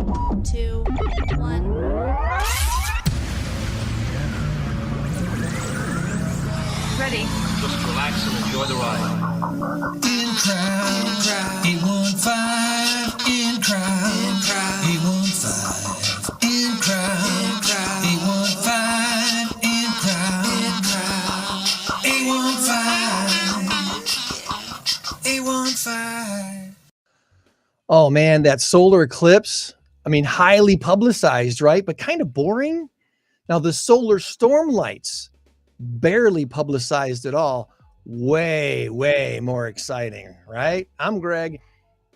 2, 1. Ready. Just relax and enjoy the ride. In crowd, 815. In crowd, 815. In crowd, 815. In crowd, 815. 815. Oh man, that solar eclipse. I mean, highly publicized, right? But kind of boring. Now the solar storm lights, barely publicized at all. Way, way more exciting, right? I'm Greg.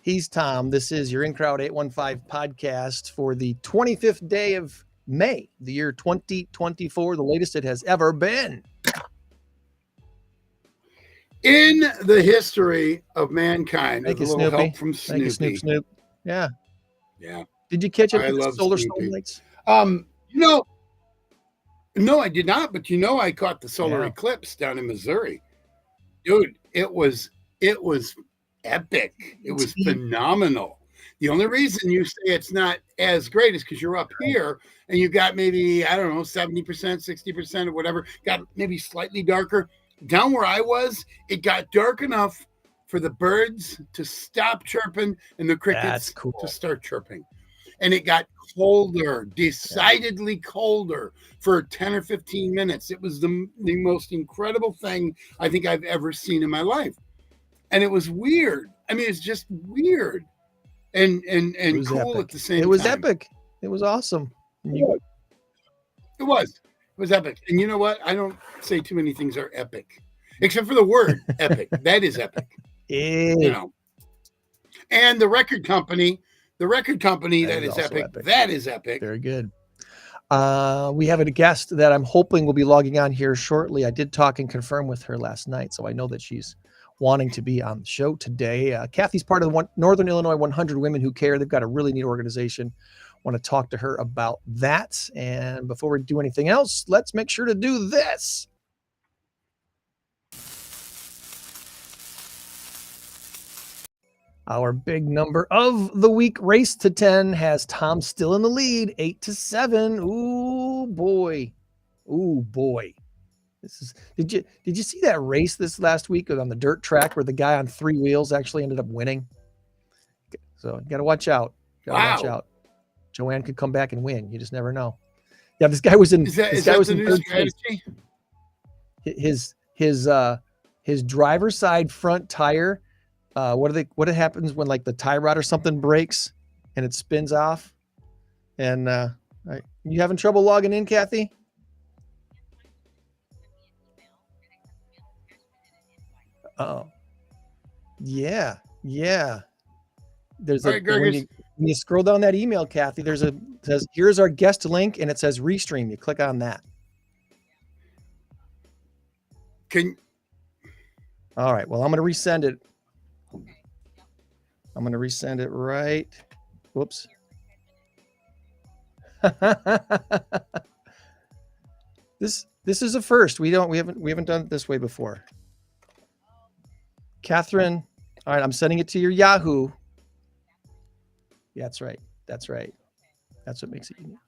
He's Tom. This is your In Crowd 815 podcast for the 25th day of May, the year 2024, the latest it has ever been. In the history of mankind, Thank with you, a little Snoopy. help from Thank you, Snoopy. Snoop. Yeah. Yeah. Did you catch it? I with the love solar Snoopy. storm lights? No, I did not. But I caught the solar eclipse down in Missouri. Dude, it was epic. It was phenomenal. The only reason you say it's not as great is because you're up here and you got maybe, I don't know, 70%, 60% or whatever, got maybe slightly darker. Down where I was, it got dark enough for the birds to stop chirping and the crickets to start chirping. And it got colder, decidedly colder for 10 or 15 minutes. It was the most incredible thing I think I've ever seen in my life. And it was weird. I mean, it's just weird and cool epic. at the same time. It was epic. It was awesome. It was epic. And you know what? I don't say too many things are epic, except for the word epic. That is epic. You know. And the record company that is epic. That is epic. Very good. We have a guest that I'm hoping will be logging on here shortly. I did talk and confirm with her last night, so I know that she's wanting to be on the show today. Cathy's part of the Northern Illinois 100 Women Who Care. They've got a really neat organization. Want to talk to her about that. And before we do anything else, let's make sure to do this. Our big number of the week, race to 10, has Tom still in the lead, 8-7. Ooh boy. Did you see that race this last week on the dirt track where the guy on three wheels actually ended up winning? So you got to watch out. Watch out. Joanne could come back and win. You just never know. Yeah, this guy was in. Is that the new strategy? His driver's side front tire. What happens when like the tie rod or something breaks and it spins off? And you having trouble logging in, Cathy? Oh, yeah. There's when you scroll down that email, Cathy, says here's our guest link, and it says Restream. You click on that. All right. Well, I'm going to resend it. I'm going to resend it right. Whoops. This is a first. We haven't done it this way before. Catherine, all right, I'm sending it to your Yahoo. Yeah, that's right. That's what makes it unique.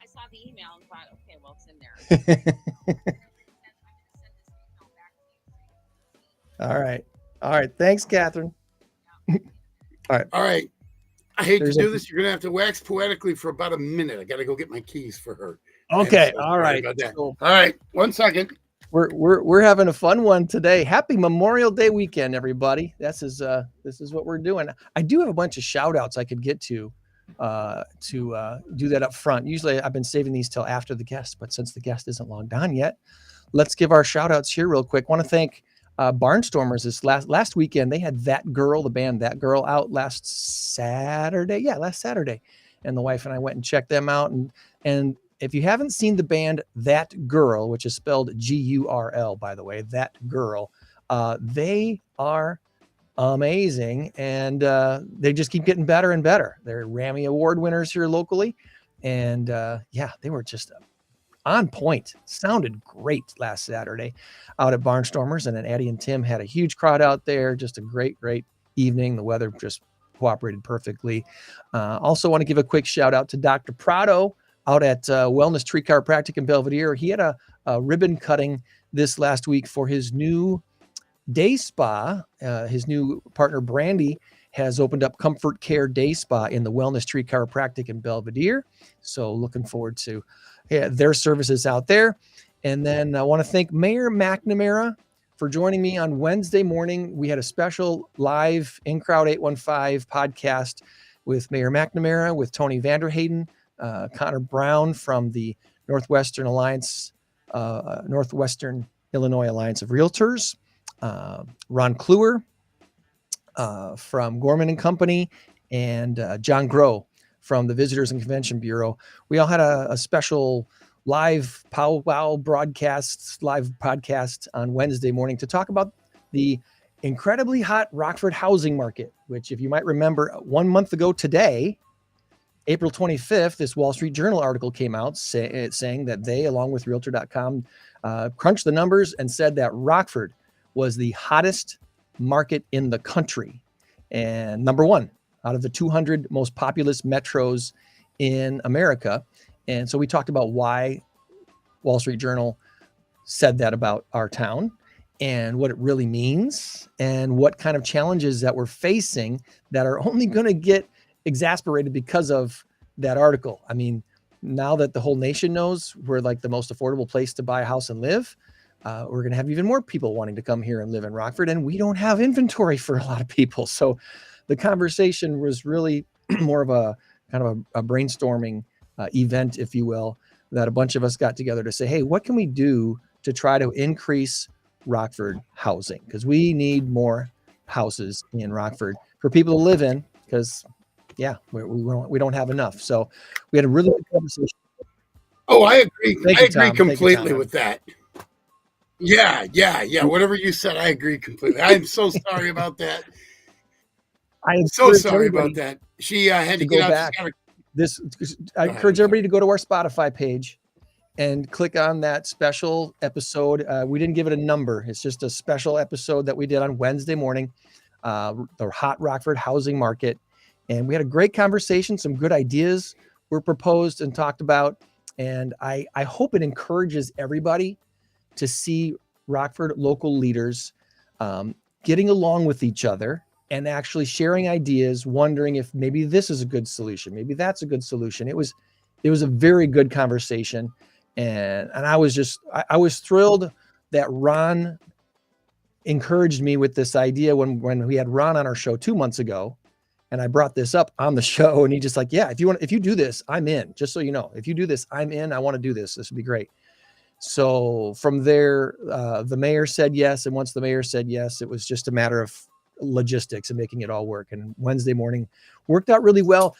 I saw the email and thought, okay, well, it's in there. All right. Thanks, Catherine. All right. I hate to do this. You're gonna have to wax poetically for about a minute. I gotta go get my keys for her. Okay. All right. Cool. All right. 1 second. We're having a fun one today. Happy Memorial Day weekend, everybody. This is what we're doing. I do have a bunch of shout outs I could get to do that up front. Usually I've been saving these till after the guest, but since the guest isn't logged on yet, let's give our shout outs here real quick. Want to thank Barnstormers. This last weekend, they had That Girl, the band That Girl, out last Saturday. Yeah, last Saturday. And the wife and I went and checked them out. And if you haven't seen the band That Girl, which is spelled G-U-R-L, by the way, That Girl, they are amazing. And they just keep getting better and better. They're Grammy Award winners here locally. And they were just on point. Sounded great last Saturday out at Barnstormers. And then Addie and Tim had a huge crowd out there. Just a great evening. The weather just cooperated perfectly. Also want to give a quick shout out to Dr. Prado out at Wellness Tree Chiropractic in Belvedere. He had a ribbon cutting this last week for his new day spa. His new partner, Brandy, has opened up Comfort Care Day Spa in the Wellness Tree Chiropractic in Belvedere. So looking forward to their services out there. And then I want to thank Mayor McNamara for joining me on Wednesday morning. We had a special live In Crowd 815 podcast with Mayor McNamara, with Tony Vanderhayden, Connor Brown from the Northwestern Illinois Alliance of Realtors, Ron Kluwer from Gorman and Company, and John Groh from the Visitors and Convention Bureau. We all had a special live powwow broadcast, live podcast on Wednesday morning to talk about the incredibly hot Rockford housing market, which, if you might remember, 1 month ago today, April 25th, this Wall Street Journal article came out saying that they, along with Realtor.com, crunched the numbers and said that Rockford was the hottest market in the country and number one out of the 200 most populous metros in America. And so we talked about why Wall Street Journal said that about our town and what it really means and what kind of challenges that we're facing that are only going to get exasperated because of that article. I mean, now that the whole nation knows we're like the most affordable place to buy a house and live, we're going to have even more people wanting to come here and live in Rockford, and we don't have inventory for a lot of people. So the conversation was really more of a kind of a brainstorming event, if you will, that a bunch of us got together to say, hey, what can we do to try to increase Rockford housing? Because we need more houses in Rockford for people to live in, because we don't have enough. So we had a really good conversation. Oh, I agree. Thank I you, agree Tom. completely with that. Yeah. Whatever you said, I agree completely. I'm so sorry about that. I So sorry about that. She had to go get out. back. I encourage everybody to go to our Spotify page and click on that special episode. We didn't give it a number. It's just a special episode that we did on Wednesday morning, the hot Rockford housing market. And we had a great conversation. Some good ideas were proposed and talked about. And I hope it encourages everybody to see Rockford local leaders getting along with each other and actually sharing ideas, wondering if maybe this is a good solution, maybe that's a good solution. It was a very good conversation, and I was thrilled that Ron encouraged me with this idea when we had Ron on our show 2 months ago, and I brought this up on the show, and he just like, yeah, if you do this, I'm in. Just so you know, if you do this, I'm in. I want to do this. This would be great. So from there, the mayor said yes, and once the mayor said yes, it was just a matter of logistics and making it all work. And Wednesday morning worked out really well.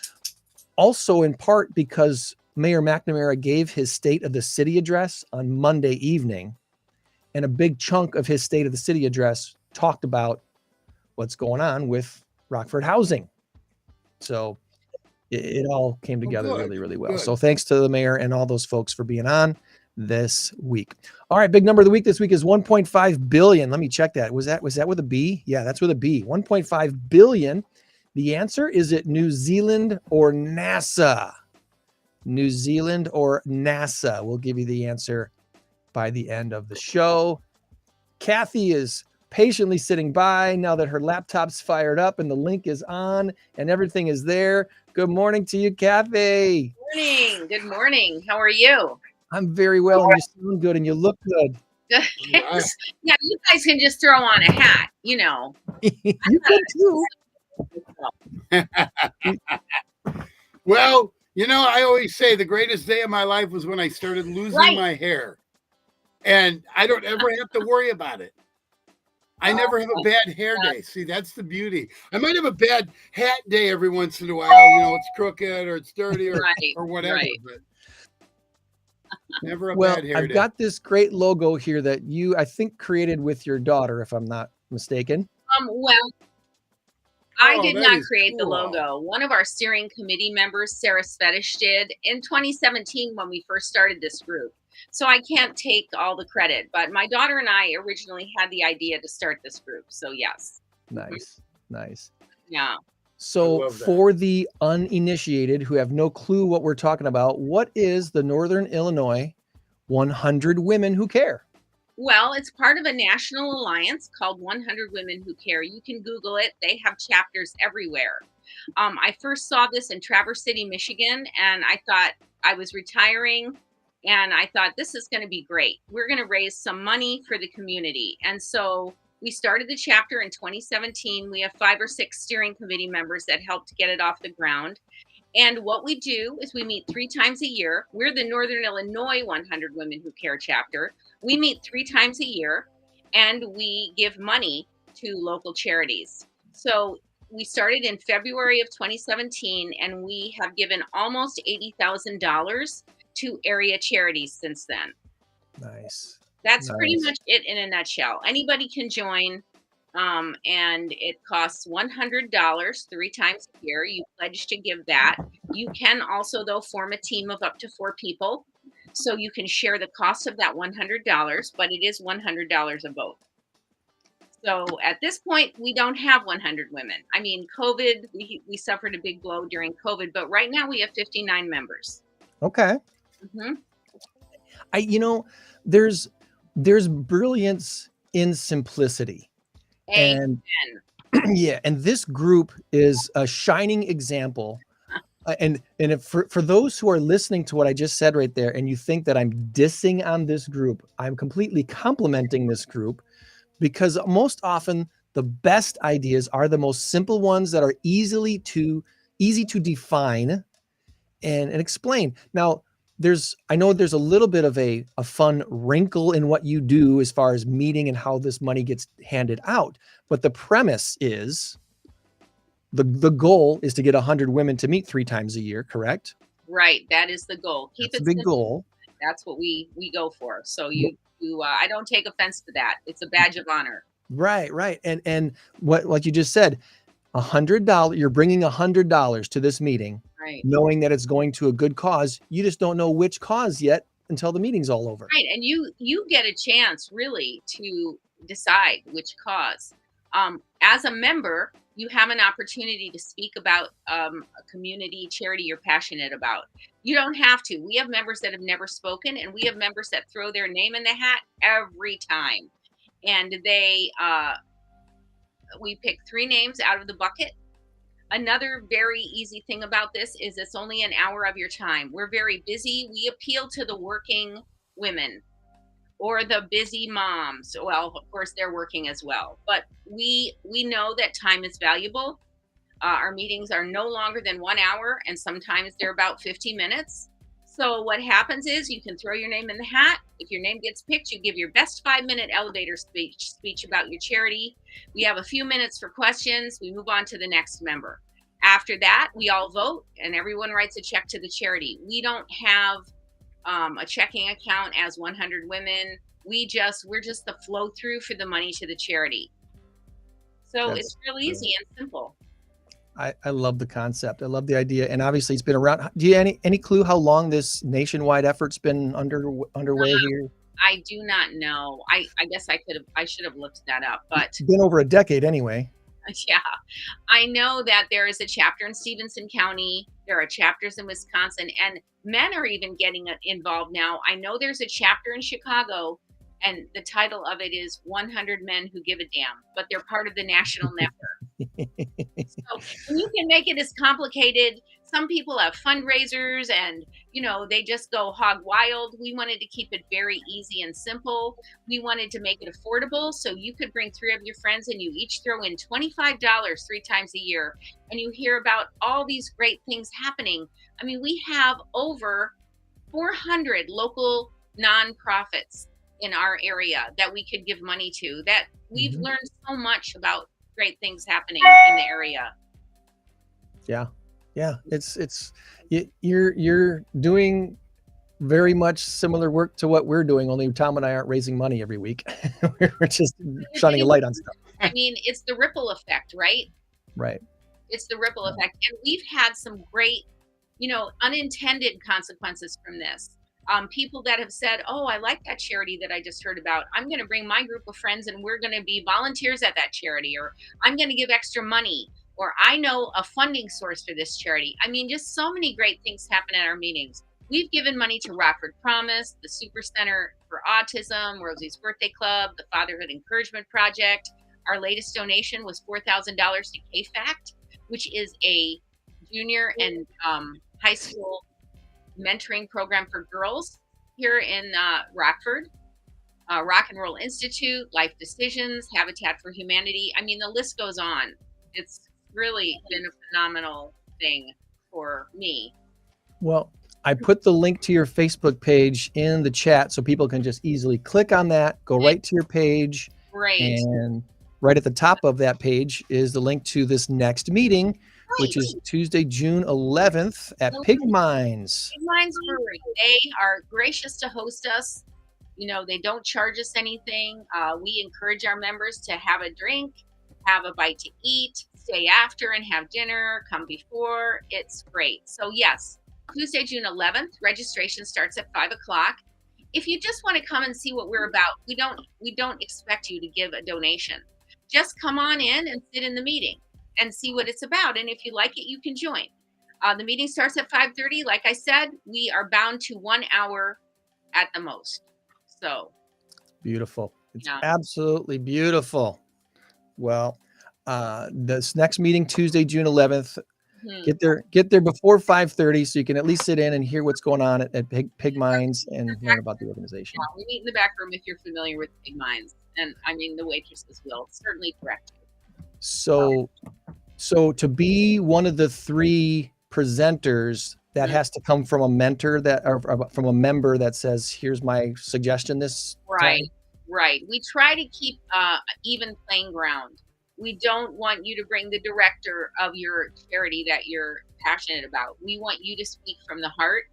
Also, in part because Mayor McNamara gave his State of the City address on Monday evening, and a big chunk of his State of the City address talked about what's going on with Rockford housing. So it all came together really, really well. Good. So thanks to the mayor and all those folks for being on this week. All right, big number of the week this week is 1.5 billion. Let me check that. Was that with a B? Yeah, that's with a B. 1.5 billion. The answer, is it New Zealand or NASA? New Zealand or NASA? We'll give you the answer by the end of the show. Cathy is patiently sitting by now that her laptop's fired up and the link is on and everything is there. Good morning to you, Cathy. Good morning. How are you? I'm very well, and you sound good, and you look good. Yeah, you guys can just throw on a hat, you know. You can too. Well, I always say the greatest day of my life was when I started losing my hair. And I don't ever have to worry about it. I never have a bad hair day. See, that's the beauty. I might have a bad hat day every once in a while. It's crooked or it's dirty or whatever. Right. But never a bad hair day. I've got this great logo here that you, I think, created with your daughter, if I'm not mistaken. I did not create the logo. One of our steering committee members, Sarah Svetish, did in 2017 when we first started this group. So I can't take all the credit, but my daughter and I originally had the idea to start this group. So yes. Nice. Nice. Yeah. So love that. for the uninitiated who have no clue what we're talking about, what is the Northern Illinois 100 Women Who Care? Well, it's part of a national alliance called 100 Women Who Care. You can Google it. They have chapters everywhere. I first saw this in Traverse City, Michigan, and I thought I was retiring, and I thought this is going to be great. We're going to raise some money for the community. And so we started the chapter in 2017. We have 5 or 6 steering committee members that helped get it off the ground. And what we do is we meet 3 times a year. We're the Northern Illinois 100 Women Who Care chapter. We meet 3 times a year, and we give money to local charities. So we started in February of 2017, and we have given almost $80,000 to area charities since then. Nice. That's pretty Nice. much it in a nutshell. Anybody can join, and it costs $100 3 times a year. You pledge to give that. You can also, though, form a team of up to 4 people, so you can share the cost of that $100, but it is $100 a vote. So at this point, we don't have 100 women. I mean, COVID, we suffered a big blow during COVID, but right now we have 59 members. Okay. hmm There's brilliance in simplicity. And yeah, and this group is a shining example. And if for those who are listening to what I just said right there, and you think that I'm dissing on this group, I'm completely complimenting this group, because most often the best ideas are the most simple ones that are easy to define and explain. Now, I know there's a little bit of a fun wrinkle in what you do as far as meeting and how this money gets handed out. But the premise is the goal is to get 100 women to meet 3 times a year, correct? Right. That is the goal. Keep That's it a big simple. goal. That's what we go for. So I don't take offense to that. It's a badge of honor. Right. And what you just said, $100, you're bringing $100 to this meeting, Right. knowing that it's going to a good cause. You just don't know which cause yet until the meeting's all over. Right. And you get a chance really to decide which cause. As a member, you have an opportunity to speak about a community charity you're passionate about. You don't have to. We have members that have never spoken, and we have members that throw their name in the hat every time. And we pick 3 names out of the bucket. Another very easy thing about this is it's only an hour of your time. We're very busy. We appeal to the working women or the busy moms. Well, of course, they're working as well. But we know that time is valuable. Our meetings are no longer than 1 hour, and sometimes they're about 50 minutes. So what happens is you can throw your name in the hat. If your name gets picked, you give your best 5-minute elevator speech about your charity. We have a few minutes for questions. We move on to the next member. After that, we all vote, and everyone writes a check to the charity. We don't have a checking account as 100 women. We're just the flow through for the money to the charity. So it's real easy and simple. I love the concept. I love the idea. And obviously it's been around. Do you have any clue how long this nationwide effort's been underway here? I do not know. I guess I should have looked that up, but It's been over a decade anyway. Yeah, I know that there is a chapter in Stevenson County. There are chapters in Wisconsin, and men are even getting involved now. I know there's a chapter in Chicago, and the title of it is 100 Men Who Give a Damn, but they're part of the national network. So you can make it as complicated. Some people have fundraisers and, they just go hog wild. We wanted to keep it very easy and simple. We wanted to make it affordable. So you could bring 3 of your friends and you each throw in $25 3 times a year. And you hear about all these great things happening. I mean, we have over 400 local nonprofits in our area that we could give money to, that we've learned so much about great things happening in the area. Yeah, you're doing very much similar work to what we're doing, only Tom and I aren't raising money every week. We're just shining a light on stuff. I mean, it's the ripple effect, right? Right. It's the ripple effect. And we've had some great, unintended consequences from this. People that have said, oh, I like that charity that I just heard about. I'm going to bring my group of friends and we're going to be volunteers at that charity, or I'm going to give extra money, or I know a funding source for this charity. I mean, just so many great things happen at our meetings. We've given money to Rockford Promise, the Super Center for Autism, Rosie's Birthday Club, the Fatherhood Encouragement Project. Our latest donation was $4,000 to KFACT, which is a junior and high school mentoring program for girls here in Rockford. Rock and Roll Institute, Life Decisions, Habitat for Humanity. I mean, the list goes on. It's really been a phenomenal thing for me. Well, I put the link to your Facebook page in the chat so people can just easily click on that, go right to your page. Great. And right at the top of that page is the link to this next meeting, which is Tuesday, June 11th at Pig Minds. Pig Minds Brewery. They are gracious to host us. You know, they don't charge us anything. We encourage our members to have a drink, have a bite to eat, stay after and have dinner, come before. It's great. So yes, Tuesday, June 11th, registration starts at 5 o'clock. If you just want to come and see what we're about, we don't expect you to give a donation. Just come on in and sit in the meeting and see what it's about. And if you like it, you can join. The meeting starts at 5:30. Like I said, we are bound to 1 hour at the most. So beautiful. It's absolutely beautiful. Well, this next meeting, Tuesday, June 11th, get there before 5:30 so you can at least sit in and hear what's going on at Pig Minds and learn about the organization. Yeah, we meet in the back room if you're familiar with Pig Minds. And I mean, the waitresses will certainly direct you. So to be one of the 3 presenters, that has to come from a mentor or from a member that says, here's my suggestion this right time. Right. We try to keep even playing ground. We don't want you to bring the director of your charity that you're passionate about. We want you to speak from the heart.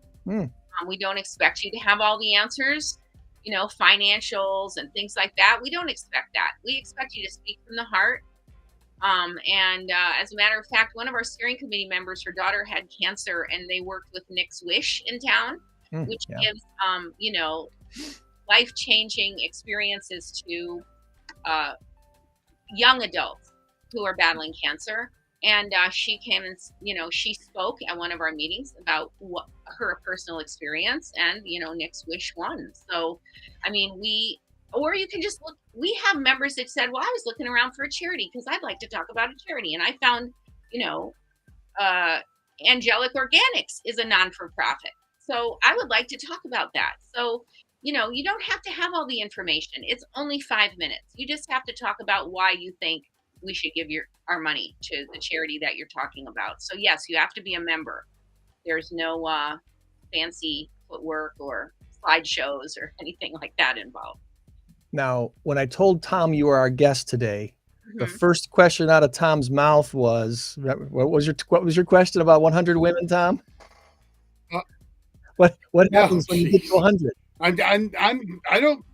We don't expect you to have all the answers, you know, financials and things like that. We don't expect that. We expect you to speak from the heart. As a matter of fact, one of our steering committee members, her daughter had cancer, and they worked with Nick's Wish in town, which gives, you know, life-changing experiences to young adults who are battling cancer. And she came and, you know, she spoke at one of our meetings about what her personal experience, and, you know, Nick's Wish won. So, I mean, or you can just look. We have members that said, well, I was looking around for a charity because I'd like to talk about a charity. And I found, you know, Angelic Organics is a non-for-profit. So I would like to talk about that. So, you know, you don't have to have all the information. It's only 5 minutes. You just have to talk about why you think we should give our money to the charity that you're talking about. So yes, you have to be a member. There's no fancy footwork or slideshows or anything like that involved. Now, when I told Tom you were our guest today, the first question out of Tom's mouth was, what was your question about 100 women, Tom? What happens when you get to 100? I don't.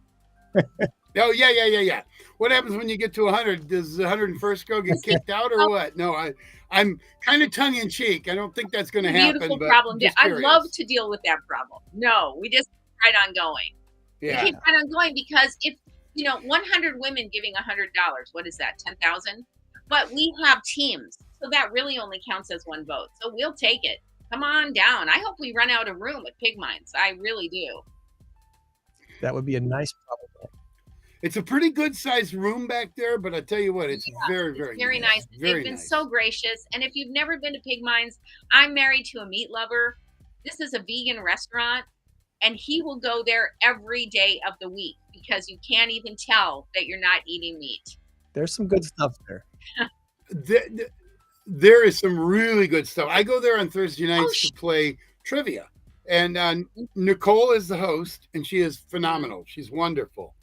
Oh yeah. What happens when you get to 100? Does the 101st girl get kicked out or what? No, I'm kind of tongue in cheek. I don't think that's going to happen. Beautiful problem. I'd love to deal with that problem. No, we just keep right on going. Yeah. We keep right on going because if, you know, 100 women giving $100, what is that? 10,000. But we have teams, so that really only counts as one vote. So we'll take it. Come on down. I hope we run out of room at Pig Minds. I really do. That would be a nice problem. It's a pretty good sized room back there, but I tell you what, it's very nice. They've been so gracious. And if you've never been to Pig Minds, I'm married to a meat lover. This is a vegan restaurant, and he will go there every day of the week because you can't even tell that you're not eating meat. There's some good stuff there. There is some really good stuff. I go there on Thursday nights to play trivia, and Nicole is the host, and she is phenomenal. She's wonderful,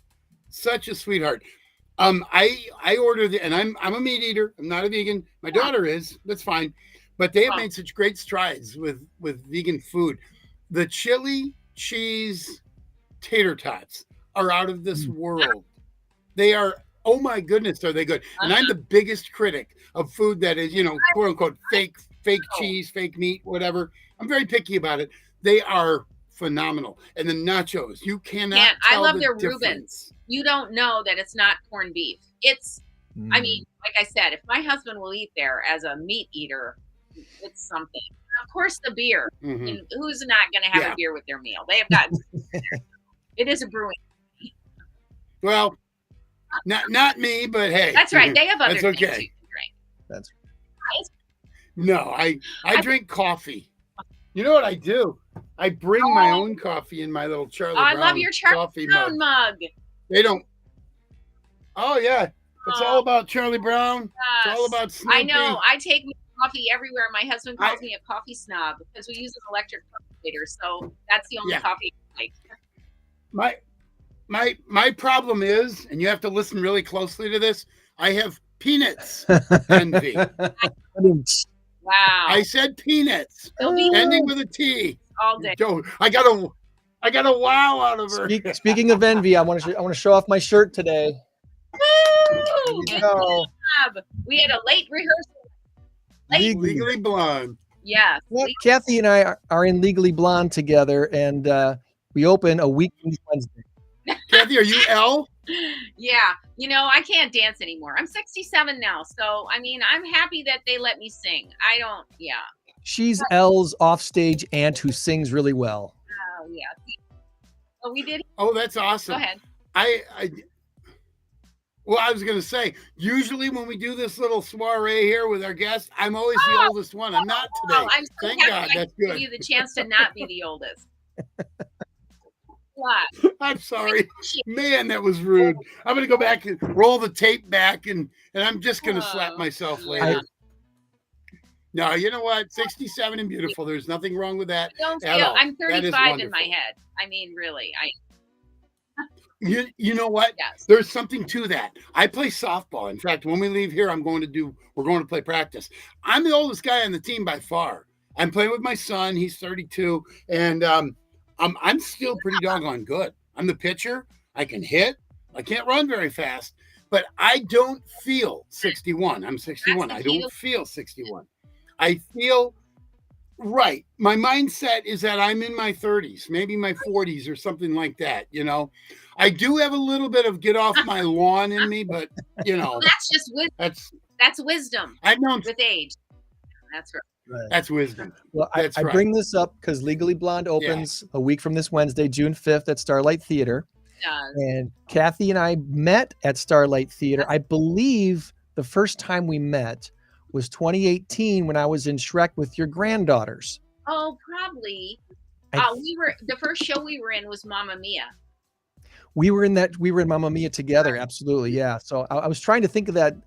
such a sweetheart. I order and I'm a meat eater. I'm not a vegan. My daughter is. That's fine, but they have made such great strides with vegan food. The chili cheese tater tots are out of this world. They are. Oh my goodness, are they good? And I'm the biggest critic of food that is, you know, quote unquote fake cheese, fake meat, whatever. I'm very picky about it. They are phenomenal. And the nachos, you cannot Man, I tell love the their difference. Reubens. You don't know that it's not corned beef. It's, I mean, like I said, if my husband will eat there as a meat eater, it's something. Of course, the beer. I mean, who's not going to have a beer with their meal? They have got. It is a brewing. Well, not me, but hey, That's right. They have other that's things okay. you can drink. That's No, I drink coffee. You know what I do? I bring my own coffee in my little Charlie Oh, I Brown love your Charlie coffee Brown mug. They don't. Oh yeah, it's all about Charlie Brown. It's all Yes. about Snoopy. I know. I take my coffee everywhere. My husband calls me a coffee snob because we use an electric coffee, so that's the only coffee I like. My problem is, and you have to listen really closely to this, I have peanuts envy. Wow. I said peanuts. They'll be ending with a T. all day. I got a wow out of her. Speaking of envy, I want to show off my shirt today. Woo! There you go. We had a late rehearsal. Legally Blonde. Yeah. Well, Cathy and I are in Legally Blonde together, and we open a week from Wednesday. Cathy, are you L? Yeah. You know, I can't dance anymore. I'm 67 now. So, I mean, I'm happy that they let me sing. I don't, She's Elle's offstage aunt who sings really well. Oh, yeah. Oh, we did. Oh, that's awesome. Go ahead. Well, I was going to say, usually when we do this little soiree here with our guests, I'm always the oldest one. I'm not today. I'm so Thank happy God. I That's give good. you the chance to not be the oldest. I'm sorry. Man, that was rude. I'm going to go back and roll the tape back, and I'm just going to slap myself later. No, you know what? 67 and beautiful. There's nothing wrong with that. I'm 35 in my head. I mean, really. You know what? Yes. There's something to that. I play softball. In fact, when we leave here, we're going to play practice. I'm the oldest guy on the team by far. I'm playing with my son. He's 32, and I'm still pretty doggone good. I'm the pitcher. I can hit. I can't run very fast, but I don't feel 61. I'm 61. I don't feel 61. I feel right. My mindset is that I'm in my 30s, maybe my 40s or something like that. You know, I do have a little bit of get off my lawn in me, but you know, that's just wisdom. That's wisdom. I've known with age. That's right. Right. That's wisdom. Well, I bring this up because Legally Blonde opens a week from this Wednesday, June 5th at Starlight Theater. And Cathy and I met at Starlight Theater. I believe the first time we met was 2018 when I was in Shrek with your granddaughters. Oh, probably. The first show we were in was Mamma Mia. We were in Mamma Mia together. Absolutely. Yeah. So I was trying to think of that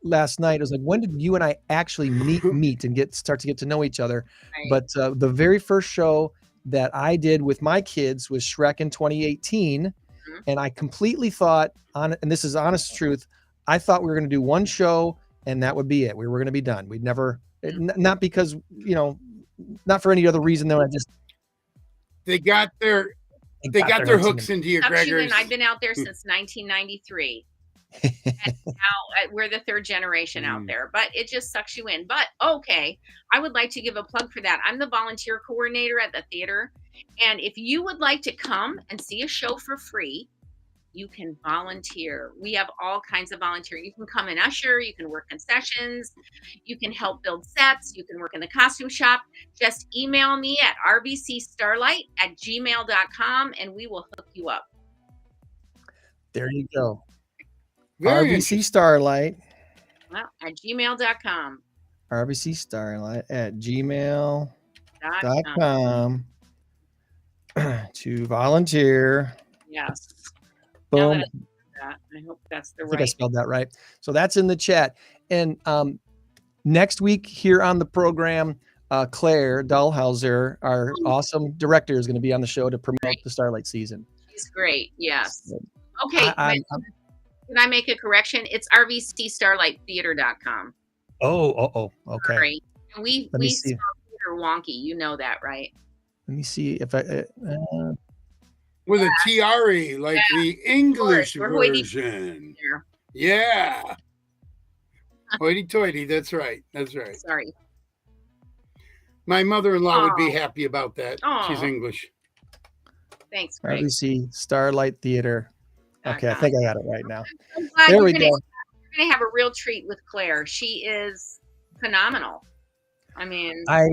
last night. I was like, when did you and I actually meet and start to get to know each other? Right. But the very first show that I did with my kids was Shrek in 2018. And I completely thought, and this is honest truth, I thought we were going to do one show and that would be it. We were going to be done. We'd never, not because, not for any other reason though. They got their hooks into you, Gregor. I've been out there since 1993. And now we're the third generation out there, but it just sucks you in. But okay, I would like to give a plug for that. I'm the volunteer coordinator at the theater, and if you would like to come and see a show for free, you can volunteer. We have all kinds of volunteer. You can come and usher, you can work concessions, you can help build sets, you can work in the costume shop. Just email me at rbcstarlight@gmail.com and we will hook you up. There you go. RBC Starlight. Well, at gmail.com. RBC Starlight at gmail.com to volunteer. Yes. Boom. I hope that's the right. I think I spelled that right. So that's in the chat. And next week here on the program, Claire Dahlhauser, our awesome director, is going to be on the show to promote the Starlight season. She's great. Yes. Okay. Can I make a correction? It's rvcstarlighttheater.com. Oh, okay. Sorry. We spell theater wonky. You know that, right? Let me see if I... with a TRE, like the English version. Yeah. Hoity-toity. That's right. Sorry. My mother-in-law would be happy about that. She's English. Thanks, Greg. RBC Starlight Theater. Okay, I think I got it right now. I'm glad There we go. You're gonna have a real treat with Claire. She is phenomenal. I mean, I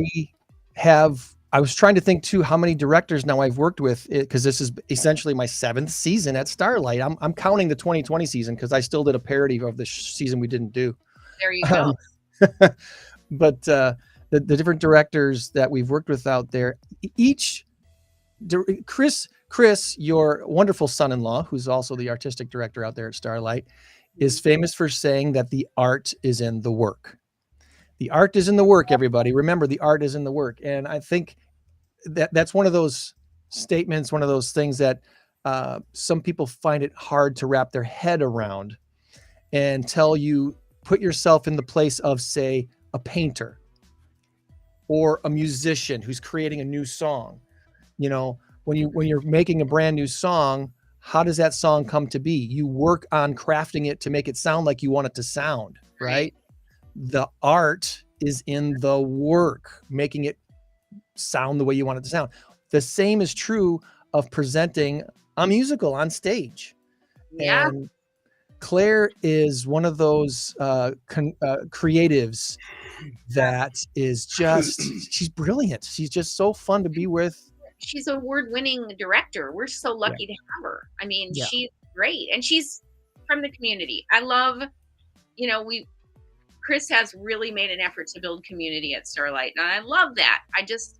was trying to think too how many directors now I've worked with, because this is essentially my 7th season at Starlight. I'm counting the 2020 season because I still did a parody of the season we didn't do. there you go. But the different directors that we've worked with out there, Chris, your wonderful son-in-law, who's also the artistic director out there at Starlight, is famous for saying that the art is in the work. The art is in the work, everybody. Remember, the art is in the work. And I think that's one of those statements, one of those things that some people find it hard to wrap their head around, until you put yourself in the place of, say, a painter or a musician who's creating a new song. You know, when you're making a brand new song, how does that song come to be? You work on crafting it to make it sound like you want it to sound, right? The art is in the work, making it sound the way you want it to sound. The same is true of presenting a musical on stage. Yeah. And Claire is one of those creatives that is just, she's brilliant. She's just so fun to be with. She's a award-winning director. We're so lucky to have her. I mean, she's great. And she's from the community. I love, Chris has really made an effort to build community at Starlight. And I love that.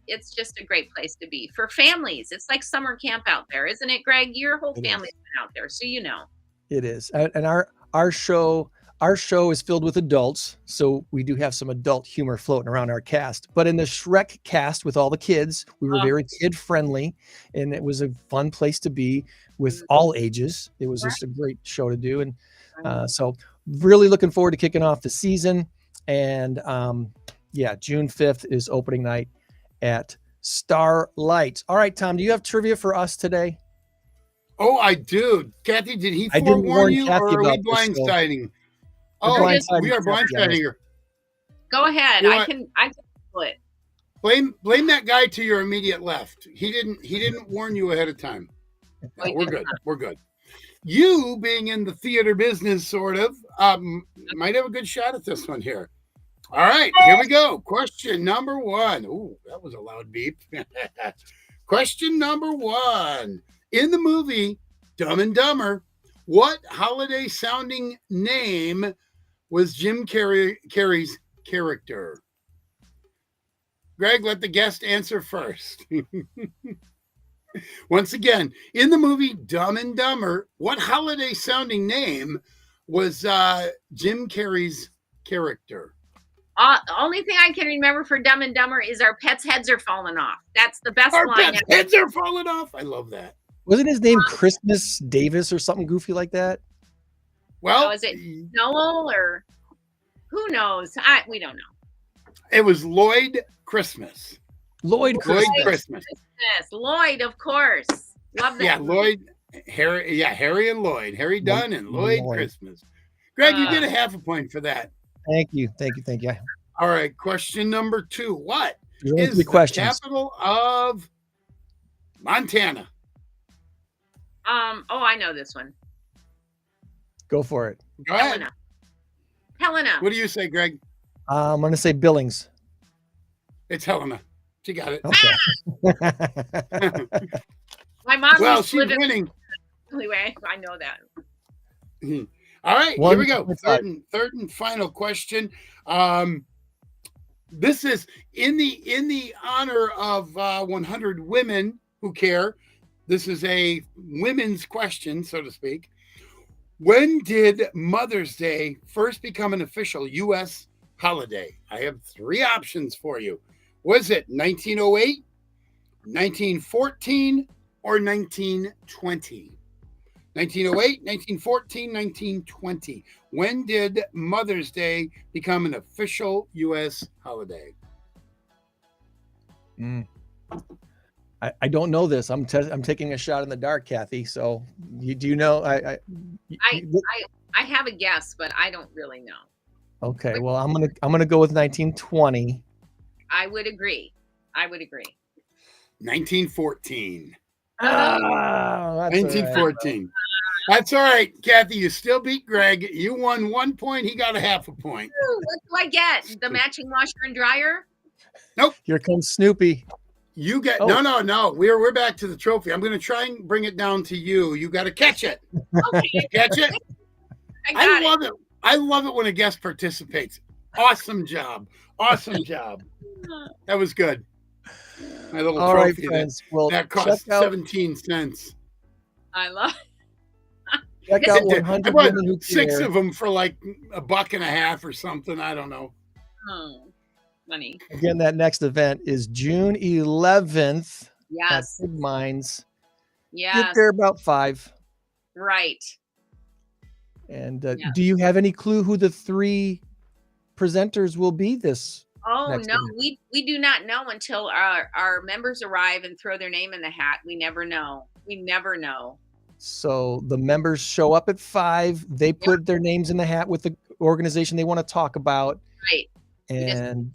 It's just a great place to be for families. It's like summer camp out there, isn't it, Greg? Your whole family's been out there, so you know. It is. And our show is filled with adults, so we do have some adult humor floating around our cast. But in the Shrek cast with all the kids, we were very kid friendly, and it was a fun place to be with all ages. It was just a great show to do, and so really looking forward to kicking off the season. And June 5th is opening night at Starlight. All right, Tom, do you have trivia for us today? Oh, I do. Kathy, did he forewarn you, Kathy, or are we blindsiding? Oh, we are blindsiding her. Go ahead. I can split. Blame that guy to your immediate left. He didn't warn you ahead of time. No, we're good. We're good. You, being in the theater business, sort of, might have a good shot at this one here. All right, here we go. Question number 1. Ooh, that was a loud beep. Question number 1. In the movie Dumb and Dumber, what holiday-sounding name was Jim Carrey's character? Greg, let the guest answer first. Once again, in the movie Dumb and Dumber, what holiday-sounding name was Jim Carrey's character? Only thing I can remember for Dumb and Dumber is our pets' heads are falling off. That's the best Our line. pets' heads are falling off. I love that. Wasn't his name Christmas Davis or something goofy like that? Well, is it Noel or who knows? We don't know. It was Lloyd Christmas. Lloyd Christmas. Lloyd, of course. Love that. Yeah, Lloyd, Harry. Yeah, Harry and Lloyd. Harry Dunn and Lloyd Christmas. Greg, you get a half a point for that. Thank you. All right, question number 2. What is the capital of Montana? I know this one. Go for it. Go ahead. Helena. What do you say, Greg? I'm going to say Billings. It's Helena. She got it. Okay. My mom. Well, she's winning. Anyway, I know that. All right, here we go. Third and final question. This is in the honor of 100 women who care. This is a women's question, so to speak. When did Mother's Day first become an official U.S. holiday? I have 3 options for you. Was it 1908, 1914, or 1920? 1908, 1914, 1920. When did Mother's Day become an official U.S. holiday? I don't know this. I'm taking a shot in the dark, Kathy. So do you know? I have a guess, but I don't really know. Okay. Well, I'm gonna go with 1920. I would agree. 1914. Oh, that's all right. 1914. That's all right, Kathy. You still beat Greg. You won 1 point. He got a half a point. Ooh, what do I get? The matching washer and dryer? Here comes Snoopy. You get Oh. no. We're back to the trophy. I'm going to try and bring it down to you. You got to catch it. Okay. Catch it. I love it. I love it when a guest participates. Awesome job. Awesome job. That was good. My little All right, trophy friends. Well, that cost check out, 17 cents. I love check out I 100 bought Women Who 6 Care. of them for like $1.50 or something. I don't know. money. Again, that next event is June 11th Yes. at Big Mines. Get Yes. there about 5. Right. And Yeah. do you have any clue who the 3 presenters will be this? Oh next no, event? we do not know until our members arrive and throw their name in the hat. We never know. We never know. So the members show up at 5. They put their names in the hat with the organization they want to talk about. Right. And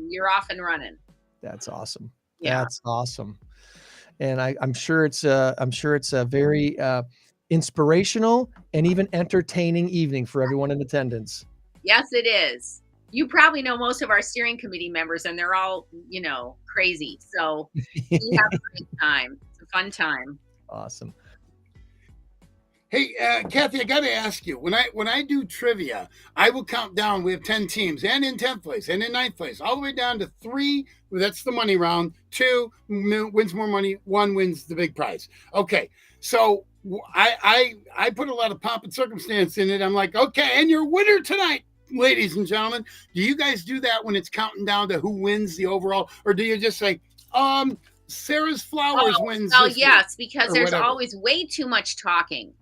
You're off and running. that's awesome. Yeah. That's awesome. And I'm sure it's a very inspirational and even entertaining evening for everyone in attendance. Yes, it is. You probably know most of our steering committee members, and they're all, crazy. So we have a great time. It's a fun time. Awesome. Hey, Kathy, I got to ask you, when I do trivia, I will count down. We have 10 teams, and in 10th place, and in 9th place, all the way down to 3. That's the money round. 2 wins more money. 1 wins the big prize. Okay, so I put a lot of pomp and circumstance in it. I'm like, okay, and your winner tonight, ladies and gentlemen. Do you guys do that when it's counting down to who wins the overall, or do you just say, Sarah's Flowers wins? Oh, this yes, week, because or there's whatever? always way too much talking.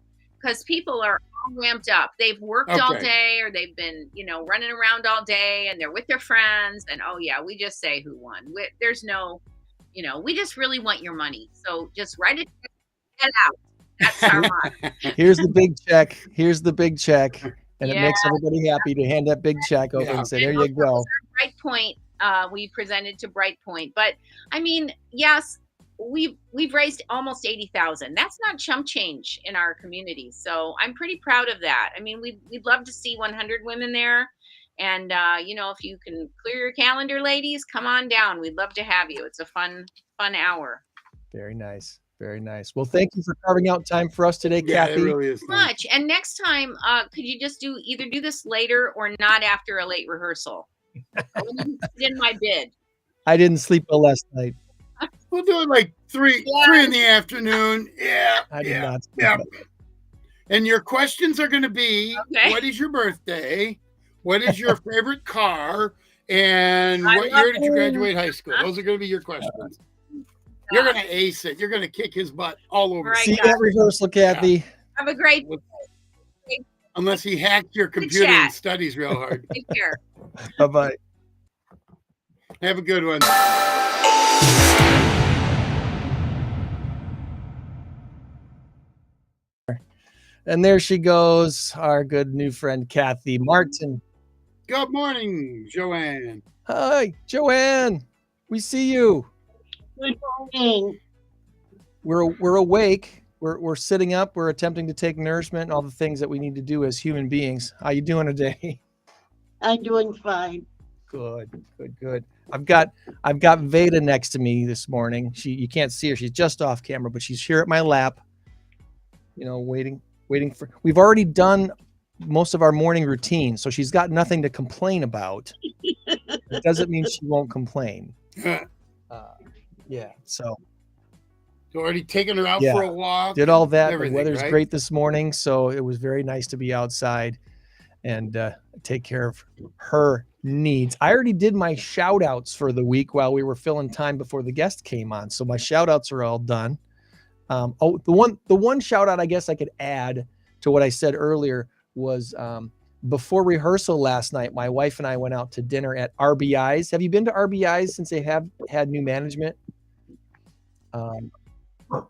Because people are all ramped up. They've worked all Okay. day, or they've been, running around all day, and they're with their friends. And oh yeah, we just say who won. There's no, we just really want your money. So just write it, get out. That's our motto. Here's the big check. Here's the big check. And it Yeah. makes everybody happy to hand that big check over and say, there you go. Bright Point, we presented to Bright Point. But I mean, yes, we've raised almost 80,000. That's not chump change in our community. So I'm pretty proud of that. I mean, we'd love to see 100 women there. And, if you can clear your calendar, ladies, come on down. We'd love to have you. It's a fun hour. Very nice. Very nice. Well, thank you for carving out time for us today, Yeah, Kathy. it really is nice. Much. And next time, could you just either do this later or not after a late rehearsal? I wouldn't put it in my bid. I didn't sleep well last night. We'll do it like 3 in the afternoon. Yeah. I did not sleep Yeah. well. And your questions are going to be, Okay. what is your birthday? What is your favorite car? And I what love year did you it. graduate high school? Those are going to be your questions. You're going to ace it. You're going to kick his butt all over. Right. See you at rehearsal, Kathy. Have a great Unless he hacked your computer chat. and studies real hard. take care. Bye-bye. Have a good one. And there she goes, our good new friend, Kathy Martin. Good morning, Joanne. Hi, Joanne. We see you. Good morning. We're awake. We're sitting up. We're attempting to take nourishment and all the things that we need to do as human beings. How you doing today? I'm doing fine. Good. I've got Veda next to me this morning. You can't see her. She's just off camera, but she's here at my lap. Waiting for. We've already done most of our morning routine, so she's got nothing to complain about. It doesn't mean she won't complain. Yeah. So Already taken her out Yeah. for a walk. did all that. The everything, weather's right? great this morning, so it was very nice to be outside and take care of her needs. I already did my shout outs for the week while we were filling time before the guest came on. So my shout outs are all done. The one shout out I guess I could add to what I said earlier was before rehearsal last night, my wife and I went out to dinner at RBI's. Have you been to RBI's since they have had new management?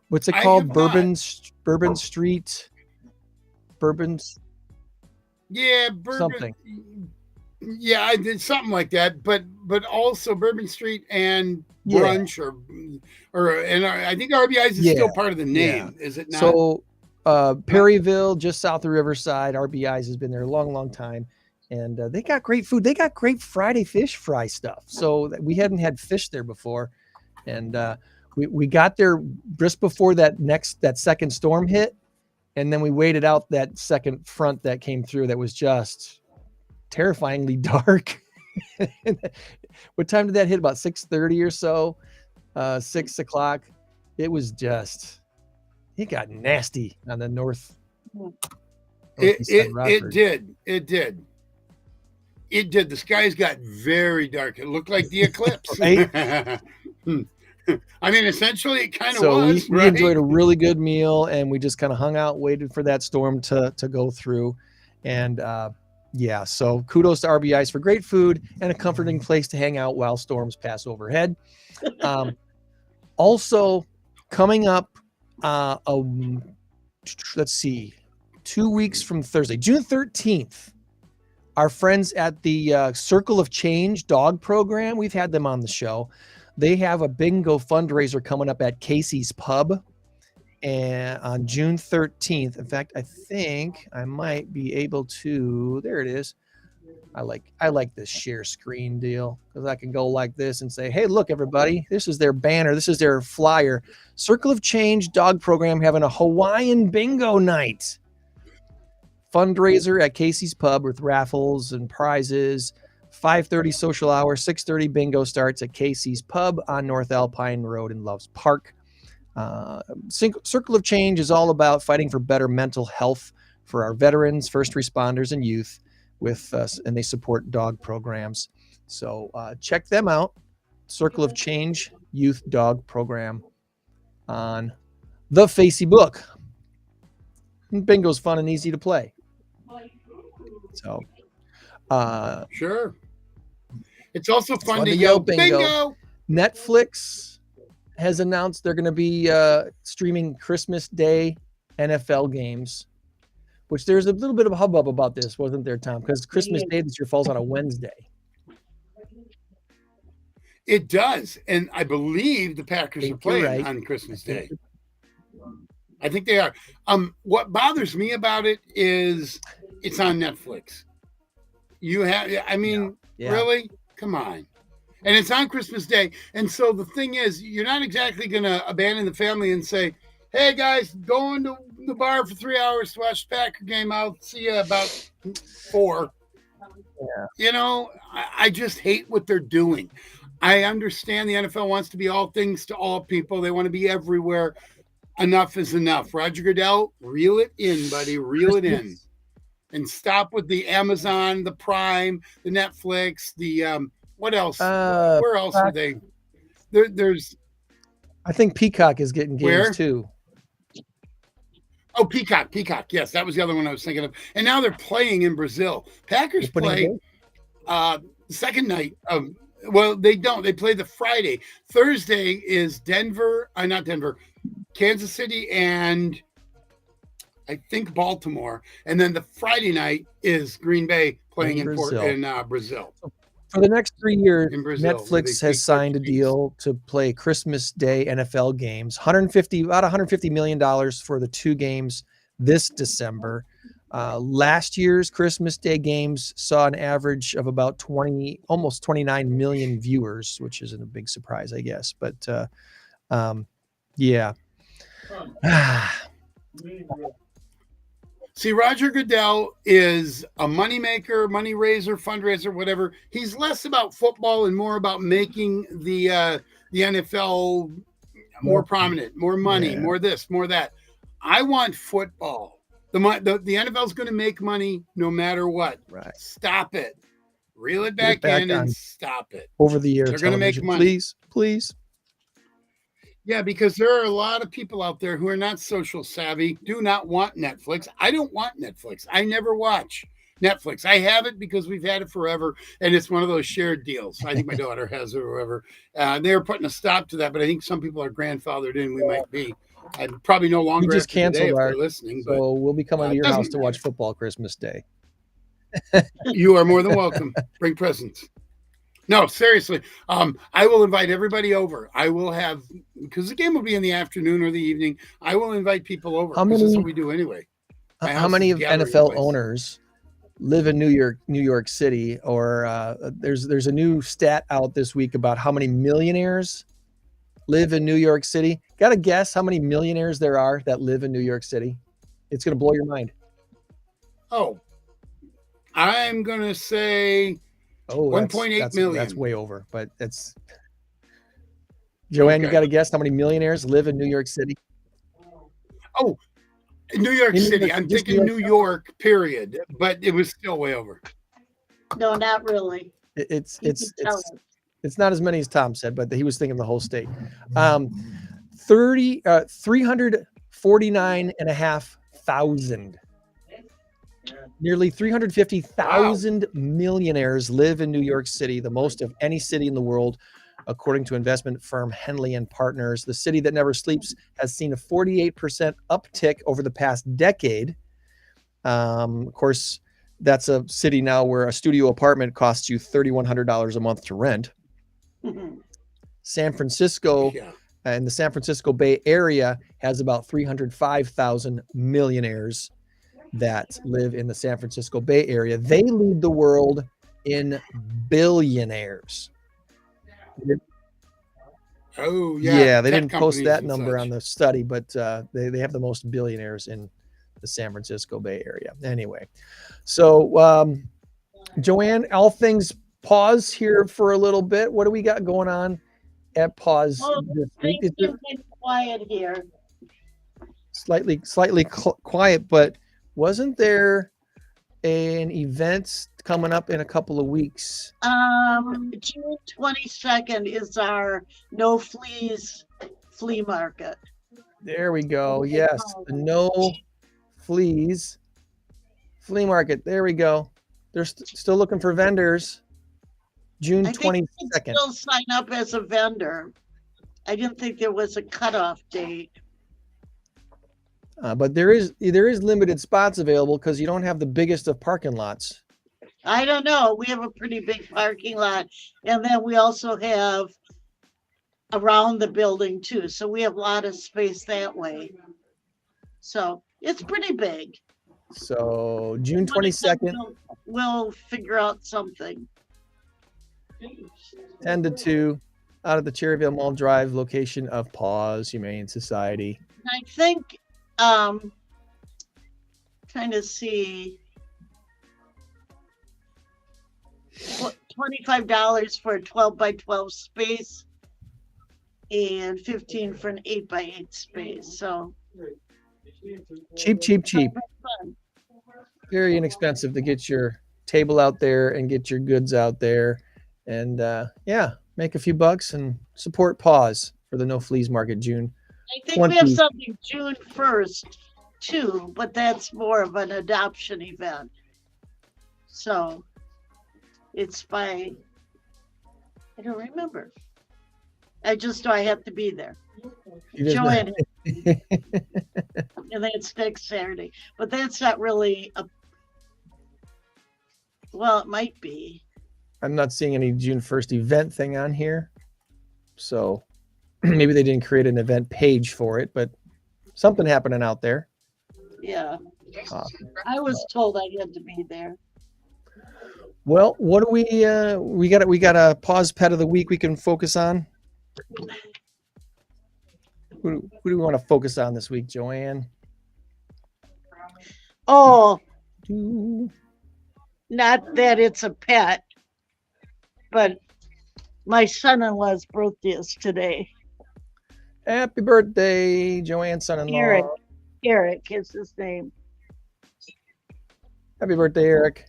What's it I called? have Bourbon Street. Bourbon's Yeah, bourbon. something. Yeah, I did something like that, but also Bourbon Street and Yeah. brunch and I think RBI's is still part of the name, is it not? So Perryville, just south of Riverside, RBI's has been there a long, long time. And they got great food. They got great Friday fish fry stuff. So we hadn't had fish there before. And we got there just before that second storm hit. And then we waited out that second front that came through that was just terrifyingly dark. What time did that hit? About 6:30 or so, 6 o'clock. It was just, it got nasty on the north. It did. The skies got very dark. It looked like the eclipse. Right? I mean, essentially, it kind of So was. we enjoyed a really good meal, and we just kind of hung out, waited for that storm to go through. And so kudos to RBI's for great food and a comforting place to hang out while storms pass overhead. Also, coming up, let's see, 2 weeks from Thursday, June 13th, our friends at the Circle of Change dog program, we've had them on the show. They have a bingo fundraiser coming up at Casey's Pub and on June 13th. In fact, I think I might be able to, there it is. I like this share screen deal because I can go like this and say, hey, look, everybody, this is their banner. This is their flyer. Circle of Change dog program having a Hawaiian bingo night. Fundraiser at Casey's Pub with raffles and prizes. 5:30 social hour, 6:30 bingo starts at Casey's Pub on North Alpine Road in Loves Park. Circle of Change is all about fighting for better mental health for our veterans, first responders, and youth with us, and they support dog programs. So check them out. Circle of Change Youth Dog Program on the Facebook. Bingo's fun and easy to play. So sure. It's also fun to yell bingo. Netflix has announced they're going to be streaming Christmas Day NFL games, which there's a little bit of a hubbub about this, wasn't there, Tom? Because Christmas Day this year falls on a Wednesday. It does. And I believe the Packers are playing on Christmas Day. I think they are. What bothers me about it is it's on Netflix. Really? Come on. And it's on Christmas Day. And so the thing is, you're not exactly going to abandon the family and say, hey, guys, going to the bar for 3 hours to watch the Packer game. I'll see you about 4. Yeah. I just hate what they're doing. I understand the NFL wants to be all things to all people. They want to be everywhere. Enough is enough. Roger Goodell, reel it in, buddy. Reel it in. And stop with the Amazon, the Prime, the Netflix, the what else? Where else are they? There's. I think Peacock is getting games too. Oh, Peacock. Yes, that was the other one I was thinking of. And now they're playing in Brazil. Packers play second night of. Well, they don't. They play the Friday. Thursday is Kansas City and I think Baltimore, and then the Friday night is Green Bay playing in Brazil. For the next 3 years, Netflix has signed a deal to play Christmas Day NFL games. About $150 million for the 2 games this December. Last year's Christmas Day games saw an average of about almost 29 million viewers, which isn't a big surprise, I guess. But yeah. See, Roger Goodell is a moneymaker, money raiser, fundraiser, whatever. He's less about football and more about making the NFL more prominent, more money, more this, more that. I want football. The NFL is going to make money no matter what. Right. Stop it. Reel it back in and stop it. Over the year, they're going to make money. Please. Yeah, because there are a lot of people out there who are not social savvy, do not want Netflix. I don't want Netflix. I never watch Netflix. I have it because we've had it forever, and it's one of those shared deals. I think my daughter has it or whatever. They're putting a stop to that, but I think some people are grandfathered in. We might be. I'm probably no longer. We just canceled our listening. So we'll be coming to your house to watch football Christmas Day. You are more than welcome. Bring presents. No, seriously. I will invite everybody over. I will have, because the game will be in the afternoon or the evening. I will invite people over. How This is many- what we do anyway. My How house many is of a gathering NFL place. owners live in New York City? Or there's a new stat out this week about how many millionaires live in New York City. Got to guess how many millionaires there are that live in New York City? It's going to blow your mind. Oh, I'm going to say Oh, 1.8 million. That's way over, but it's Joanne. You Okay. got to guess how many millionaires live in New York City? Oh, New York In New City. York- I'm just thinking New New York, period. But it was still way over. No, not really. It's You can tell us. it's not as many as Tom said, but he was thinking the whole state. 349,500. Nearly 350,000 millionaires live in New York City, the most of any city in the world, according to investment firm Henley and Partners. The city that never sleeps has seen a 48% uptick over the past decade. Of course, that's a city now where a studio apartment costs you $3,100 a month to rent. San Francisco Yeah. and the San Francisco Bay Area has about 305,000 millionaires that live in the San Francisco Bay Area. They lead the world in billionaires. Oh, Yeah, they tech didn't post companies that and number such. on the study, but they have the most billionaires in the San Francisco Bay Area. Anyway, so Joanne, all things pause here for a little bit. What do we got going on at pause Oh, this week? things It's get quiet here. slightly quiet, but wasn't there an event coming up in a couple of weeks? June 22nd is our No Fleas flea market. There we go. Yes, the No Fleas flea market. There we go. They're still looking for vendors. June I think you can 22nd. still sign up as a vendor. I didn't think there was a cutoff date. But there is limited spots available because you don't have the biggest of parking lots. I don't know. We have a pretty big parking lot. And then we also have around the building too. So we have a lot of space that way. So it's pretty big. So June When it comes, 22nd, we'll figure out something. 10 to 2, out of the Cherryville Mall Drive location of Paws Humane Society. I think, trying to see, $25 for a 12 by 12 space and 15 for an 8 by 8 space. So Cheap. fun. Very inexpensive to get your table out there and get your goods out there. And yeah, make a few bucks and support Paws for the No Fleas Market June. I think we have 20. something June 1st too, but that's more of an adoption event. So it's by, I don't remember. I just know I have to be there. You just- Joanne, and that's next Saturday. But that's not really a, well, it might be. I'm not seeing any June 1st event thing on here. So maybe they didn't create an event page for it, but something happening out there. Yeah. Awesome. I was told I had to be there. Well, what do we got a Paws pet of the week we can focus on? Who do we want to focus on this week, Joanne? Oh, Happy not that it's a pet, but my son-in-law's birthday is today. birthday, Joanne's son-in-law. Eric. Eric is his name. Happy birthday, Eric.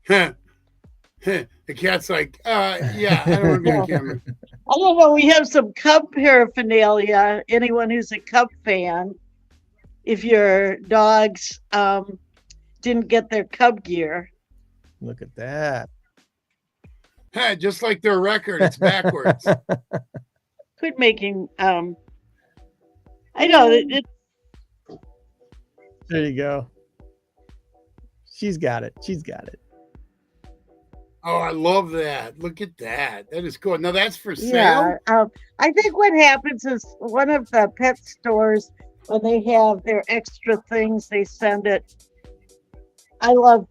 The cat's like, yeah, I don't want to be on camera. I don't know. We have some Cub paraphernalia. Anyone who's a Cub fan, if your dogs didn't get their Cub gear, Look at that. Just like their record, it's backwards. quit making. I know it, There you go. She's got it. She's got it. Oh, I love that. Look at that. That is cool. Now that's for sale. Yeah. I think what happens is one of the pet stores, when they have their extra things, they send it.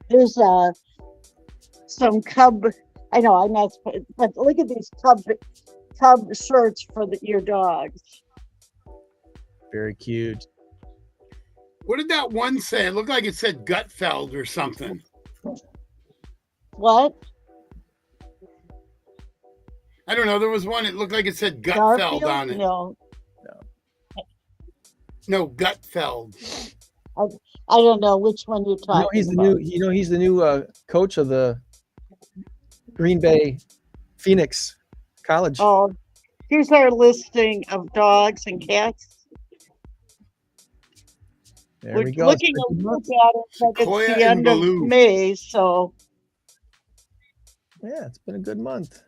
There's some cub. I know I'm not, but look at these cub shirts for your dogs. Very cute. What did that one say? It looked like it said Gutfeld or something. What? I don't know. There was one. It looked like it said Gutfeld on it. No. No, Gutfeld. I don't know which one you're talking He's the about. new. He's the new coach of the Green Bay Phoenix College. Oh, here's our listing of dogs and cats. There We're we go. looking a look at it, but Sequoia it's the and end of Baloo. May, so Yeah, it's been a good month.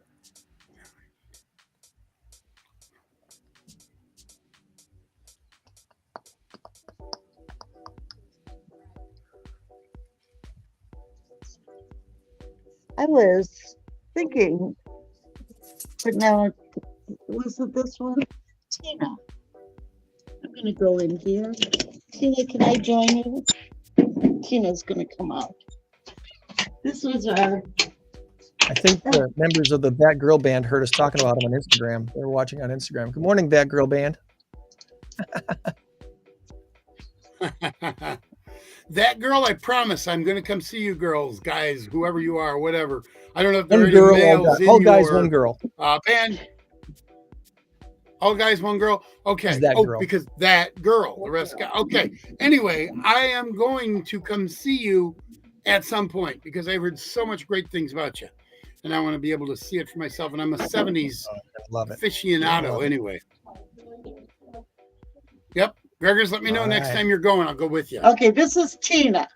I was thinking, but now, was it this one? Tina. I'm going to go in here. Tina, can I join you? Tina's going to come out. This was our. I think the members of the That Girl Band heard us talking about him on Instagram. They were watching on Instagram. Good morning, That Girl Band. That girl, I promise, I'm going to come see you girls, guys, whoever you are, whatever. I don't know if there are One any girl, males in all guys, your one girl. band. All guys, one girl. Okay. It's that girl. Because that girl, the rest guy. Okay. Anyway, I am going to come see you at some point because I've heard so much great things about you, and I want to be able to see it for myself. And I'm a '70s Love it. aficionado, anyway. Yep. Gregors, let me know All next right. time you're going. I'll go with you. Okay, this is Tina,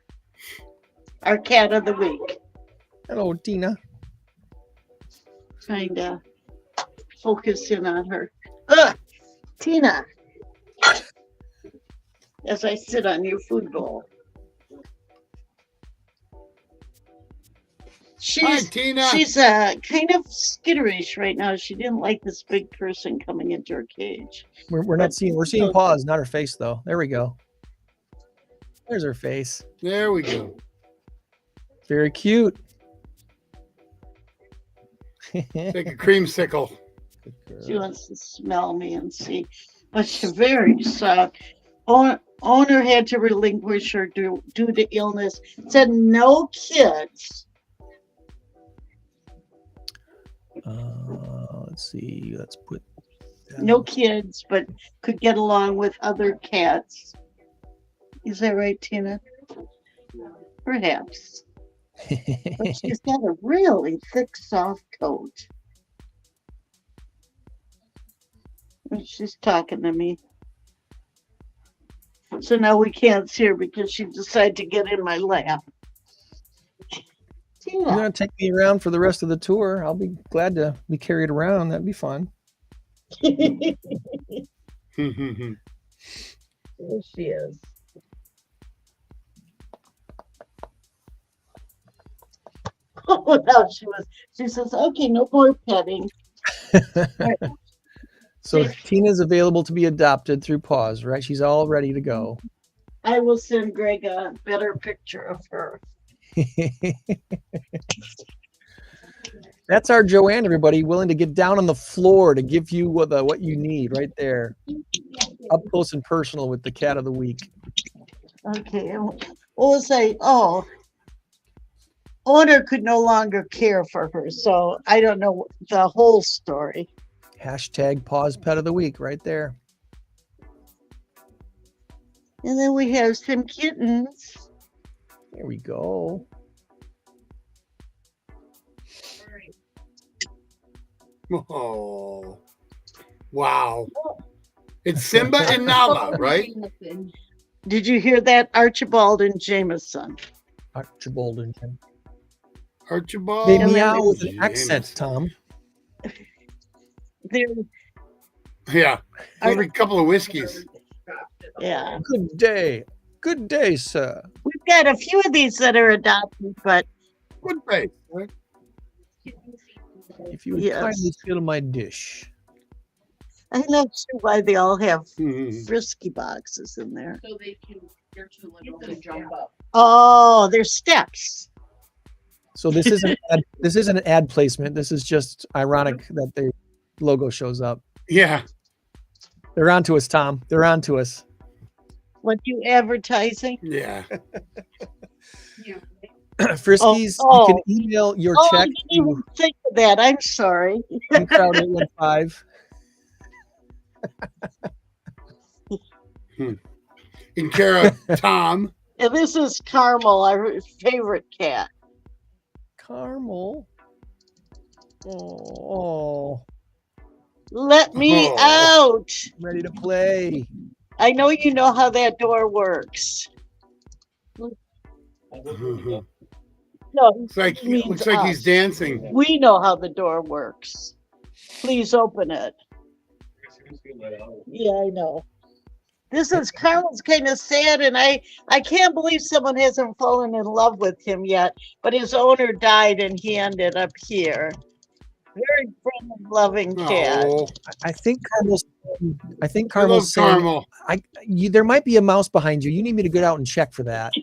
our cat of the week. Hello, Tina. Trying to focus in on her. Ugh, Tina. As I sit on your food bowl. Hi, Tina. She's kind of skitterish right now. She didn't like this big person coming into her cage. We're not seeing. We're seeing paws, not her face, though. There we go. There's her face. There we go. Very cute. Take a creamsicle. She wants to smell me and see, but she's very soft. Owner had to relinquish her due to illness. Said no kids. Let's see. Let's put No kids, but could get along with other cats. Is that right, Tina? Perhaps. But she's got a really thick, soft coat. And she's talking to me. So now we can't see her because she decided to get in my lap. You're Tina. gonna take me around for the rest of the tour. I'll be glad to be carried around. That'd be fun. There she is. Oh, no, she says, okay, no more petting. So Tina's available to be adopted through Paws, right? She's all ready to go. I will send Greg a better picture of her. That's our Joanne, everybody, willing to get down on the floor to give you what you need right there. Up close and personal with the cat of the week. Okay. We'll say, owner could no longer care for her. So I don't know the whole story. Hashtag Paws Pet of the Week right there. And then we have some kittens. There we go. Oh, wow. It's Simba and Nala, right? Did you hear that? Archibald and Jameson. Archibald and Jim. Archibald. They And then meow with an James. accent, Tom. They're, Yeah. Every couple of whiskeys. yeah. Good day. Good day, sir. We've got a few of these that are adopted, but Good face. Right? If you would Yes. kindly fill my dish. I'm not sure why they all have Mhm. frisky boxes in there. So they're too little to jump up. Oh, there's steps. So this isn't an ad placement. This is just ironic that their logo shows up. Yeah. They're on to us, Tom. They're on to us. What you advertising? Yeah. Friskies, Oh, you can email your Oh, I check didn't even think of that. I'm sorry. to crowd815. In care of Tom. And this is Carmel, our favorite cat. Caramel. Oh, Let me Oh. out. ready to play. I know you know how that door works. Mhm. No, Looks like Means looks like he's us. dancing. we know how the door works. Please open it. Yeah, I know. This is Carmel's kind of sad, and I can't believe someone hasn't fallen in love with him yet. But his owner died, and he ended up here. Very friendly, loving cat. Oh, I think Carmel's. I think I love Carmel's saying, Carmel. there might be a mouse behind you. You need me to go out and check for that.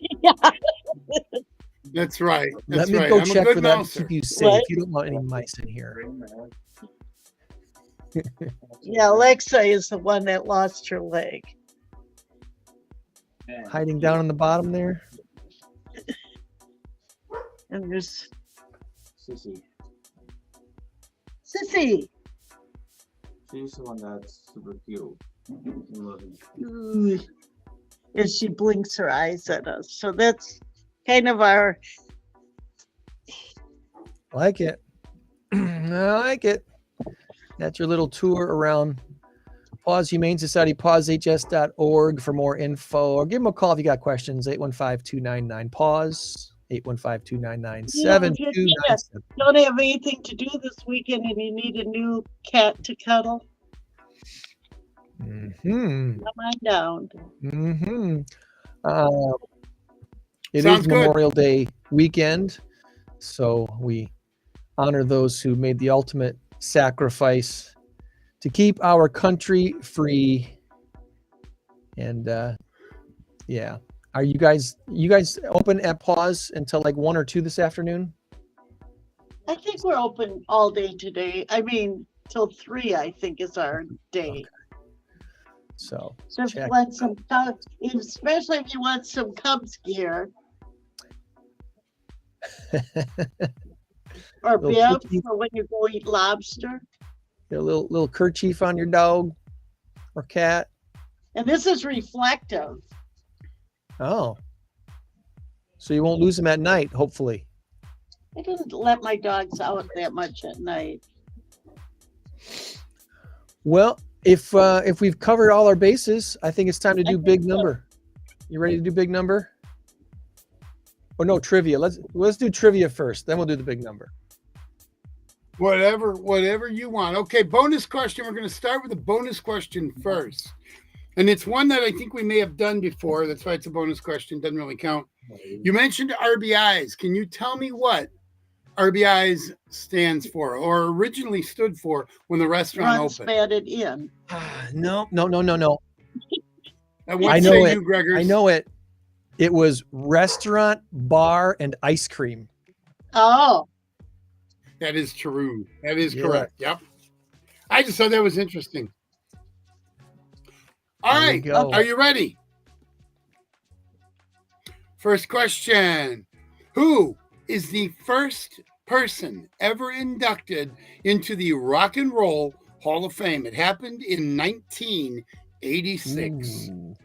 That's right. Let That's me right. go I'm a check good for that. mouser. Keep you safe. What? You don't want any mice in here. Yeah, Alexa is the one that lost her leg. Hiding down on the bottom there. And there's Sissy. Sissy. She's the one that's super cute. Ooh. And she blinks her eyes at us. So that's kind of our Like it. I like it. That's your little tour around Paws Humane Society, pawshs.org for more info. Or give them a call if you got questions, 815-299-PAWS, 815-299-7297. don't have anything to do this weekend and you need a new cat to cuddle. Mm-hmm. Come on down. Mm-hmm. It Sounds is good. Memorial Day weekend, so we honor those who made the ultimate sacrifice to keep our country free. And yeah, are you guys open at Paws until like 1 or 2 this afternoon? I think we're open all day today. I mean, till 3, I think is our day. So So if you check. want some, especially if you want some Cubs gear or Little Biff cookie. for when you go eat lobster. Get a little kerchief on your dog or cat. And this is reflective. Oh, so you won't lose them at night, hopefully. I didn't let my dogs out that much at night. Well, if we've covered all our bases, I think it's time to do think big so. number. You ready to do big number? Or no, trivia. Let's do trivia first, then we'll do the big number. Whatever you want. Okay, bonus question. We're going to start with a bonus question first. And it's one that I think we may have done before. That's why it's a bonus question. Doesn't really count. You mentioned RBIs. Can you tell me what RBIs stands for or originally stood for when the restaurant Runs opened? batted in. No. And what I know say it. you, Gregor? I know it. It was restaurant, bar, and ice cream. Oh, That is true. That is Yeah. correct. Yep. I just thought that was interesting. All There you right. go. Are you ready? First question. Who is the first person ever inducted into the Rock and Roll Hall of Fame? It happened in 1986. Ooh.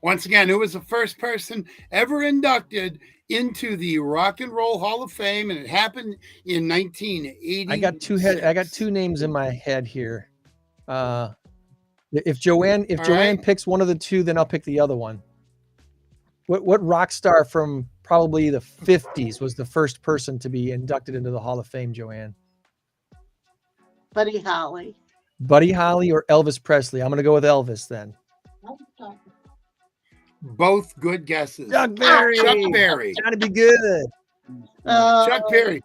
Once again, who was the first person ever inducted into the Rock and Roll Hall of Fame? And it happened in 1986. I got two names in my head here. If Joanne All right. picks one of the two, then I'll pick the other one. What rock star from probably the 50s was the first person to be inducted into the Hall of Fame, Joanne? Buddy Holly. Buddy Holly or Elvis Presley? I'm going to go with Elvis then. Both good guesses. Chuck Berry. Chuck Berry. Gotta be good. Chuck Berry.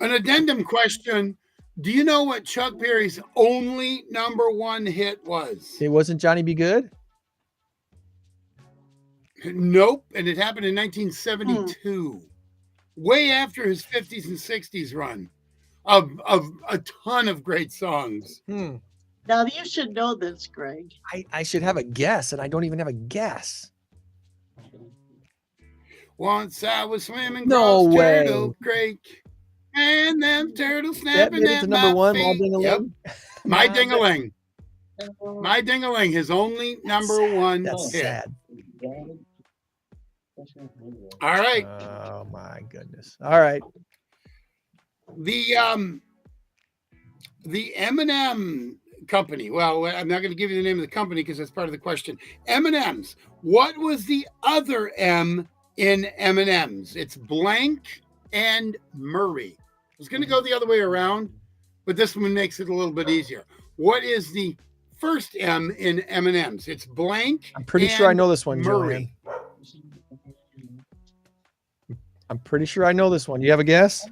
An addendum question. Do you know what Chuck Berry's only #1 hit was? It wasn't Johnny Be Good? Nope. And it happened in 1972. Way after his 50s and 60s run of a ton of great songs. Now you should know this, Greg. I should have a guess, and I don't even have a guess. Once I was swimming No across way. Turtle Creek, and them turtles That snapping made it at to my #1, feet. My Ding-a-Ling? Yep. My Ding-a-Ling. My Ding-a-Ling, his only #1 That's hit. sad. All right. Oh my goodness. All right. The M&M company. Well, I'm not going to give you the name of the company because that's part of the question. M&M's. What was the other M in M&M's? It's blank and Murray. I was going to go the other way around, but this one makes it a little bit easier. What is the first M in M&M's? It's blank. I'm pretty sure I know this one, Murray. Joanne. I'm pretty sure I know this one. You have a guess?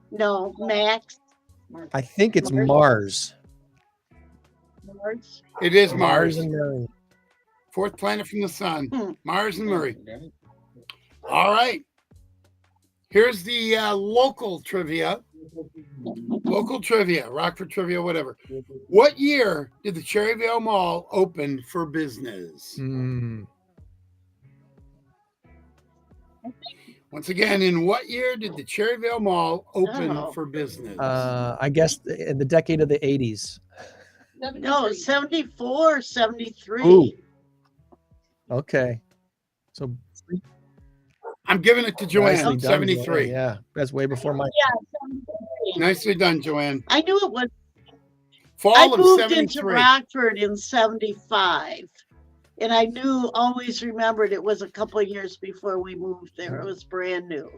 No, Max. I think it's Mars. Mars. It is Mars. and Murray. Fourth planet from the sun. Mars and Murray. All right. Here's the local trivia. Local trivia, Rockford trivia, whatever. What year did the Cherryvale Mall open for business? Once again, in what year did the Cherryvale Mall open for business? I guess in the decade of the 80s. No, 74, 73. Ooh. Okay. So I'm giving it to Joanne. nicely done, 73. Joanne. Yeah, that's way before my. Yeah, 73. Nicely done, Joanne. I knew it was. Fall I of moved into 73. Rockford in 75. And I always remembered it was a couple of years before we moved there. It was brand new.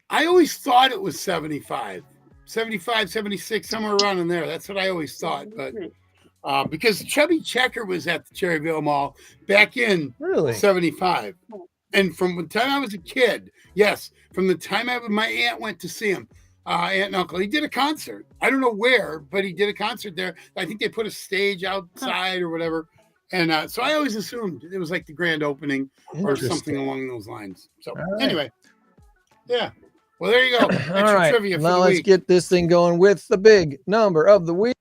I always thought it was 75, 76, somewhere around in there. That's what I always thought. But because Chubby Checker was at the Cherryvale Mall back in Really? 75. And from the time I was a kid, yes, from the time my aunt went to see him, aunt and uncle, he did a concert. I don't know where, but he did a concert there. I think they put a stage outside or whatever. And so I always assumed it was like the grand opening or something along those lines. So anyway, yeah. Well, there you go. Extra All right. trivia for Now the let's week. get this thing going with the big number of the week.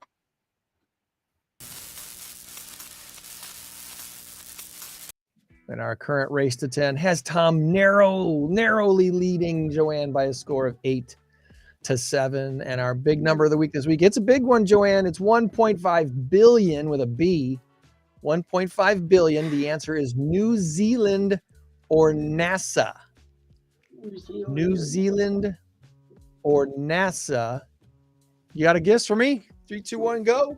And our current race to 10 has Tom narrowly leading Joanne by a score of 8-7. And our big number of the week this week, it's a big one, Joanne. It's 1.5 billion with a B. 1.5 billion. The answer is New Zealand or NASA. New Zealand or NASA. You got a guess for me? 3, 2, 1, go.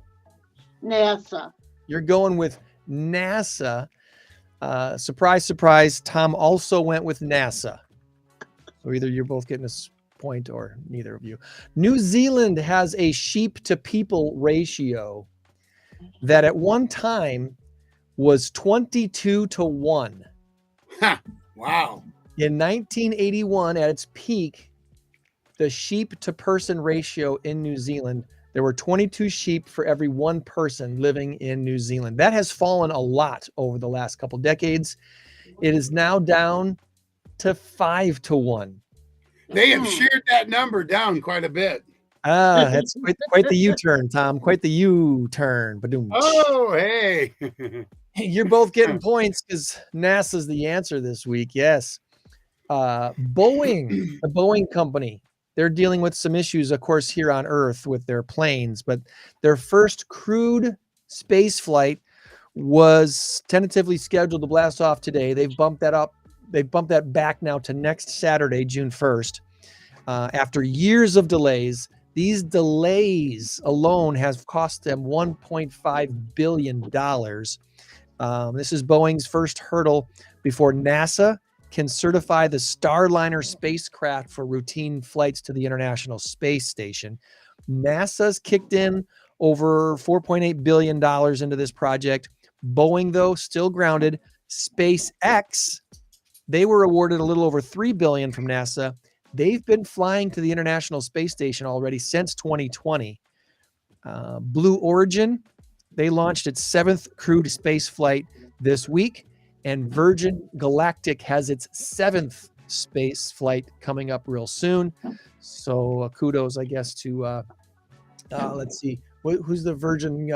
NASA. You're going with NASA. Surprise, surprise. Tom also went with NASA. So either you're both getting this point or neither of you. New Zealand has a sheep to people ratio that at one time was 22-1. Wow. In 1981, at its peak, the sheep to person ratio in New Zealand, there were 22 sheep for every one person living in New Zealand. That has fallen a lot over the last couple decades. It is now down to 5-1. They have sheared that number down quite a bit. That's quite the U-turn, Tom. Quite the U-turn. Ba-doom. Oh, hey. Hey, you're both getting points because NASA's the answer this week. Yes. Boeing, the Boeing company, they're dealing with some issues, of course, here on Earth with their planes, but their first crewed space flight was tentatively scheduled to blast off today. They've bumped that up. They've bumped that back now to next Saturday, June 1st. After years of delays, these delays alone has cost them $1.5 billion. This is Boeing's first hurdle before NASA can certify the Starliner spacecraft for routine flights to the International Space Station. NASA's kicked in over $4.8 billion into this project. Boeing, though, still grounded. SpaceX, they were awarded a little over $3 billion from NASA. They've been flying to the International Space Station already since 2020. Blue Origin, they launched its 7th crewed space flight this week, and Virgin Galactic has its 7th space flight coming up real soon. So kudos, I guess, to let's see, who's the Virgin?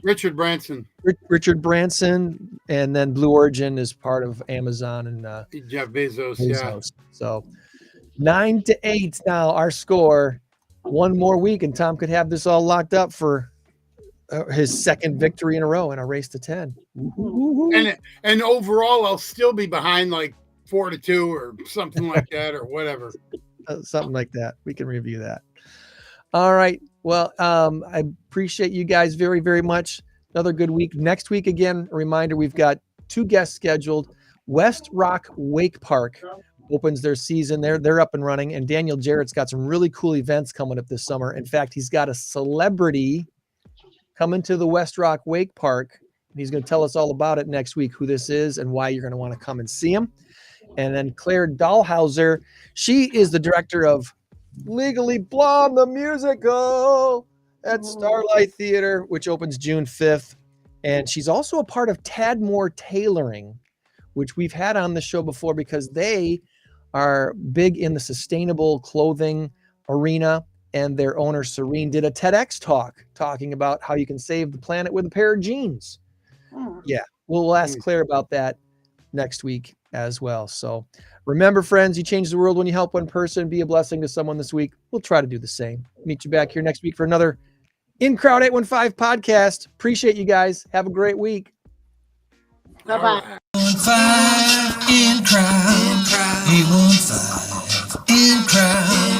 Richard Branson. Richard Branson, and then Blue Origin is part of Amazon and Jeff Bezos. Yeah. So 9-8 now, our score. One more week, and Tom could have this all locked up for his second victory in a row in a race to 10. And overall, I'll still be behind like 4-2 or something like that, or whatever. Something like that. We can review that. All right. Well, I appreciate you guys very, very much. Another good week. Next week, again, a reminder, we've got 2 guests scheduled. West Rock Wake Park opens their season. They're up and running. And Daniel Jarrett's got some really cool events coming up this summer. In fact, he's got a celebrity coming to the West Rock Wake Park. And he's going to tell us all about it next week, who this is and why you're going to want to come and see him. And then Claire Dahlhauser, she is the director of Legally Blonde, the musical at Starlight Theater, which opens June 5th. And she's also a part of Tadmore Tailoring, which we've had on the show before because they are big in the sustainable clothing arena. And their owner, Serene, did a TEDx talk talking about how you can save the planet with a pair of jeans. Yeah, we'll ask Claire about that next week as well. So remember, friends, you change the world when you help one person. Be a blessing to someone this week. We'll try to do the same. Meet you back here next week for another In Crowd 815 podcast. Appreciate you guys. Have a great week. Bye-bye. 815 in crowd. 815 in crowd.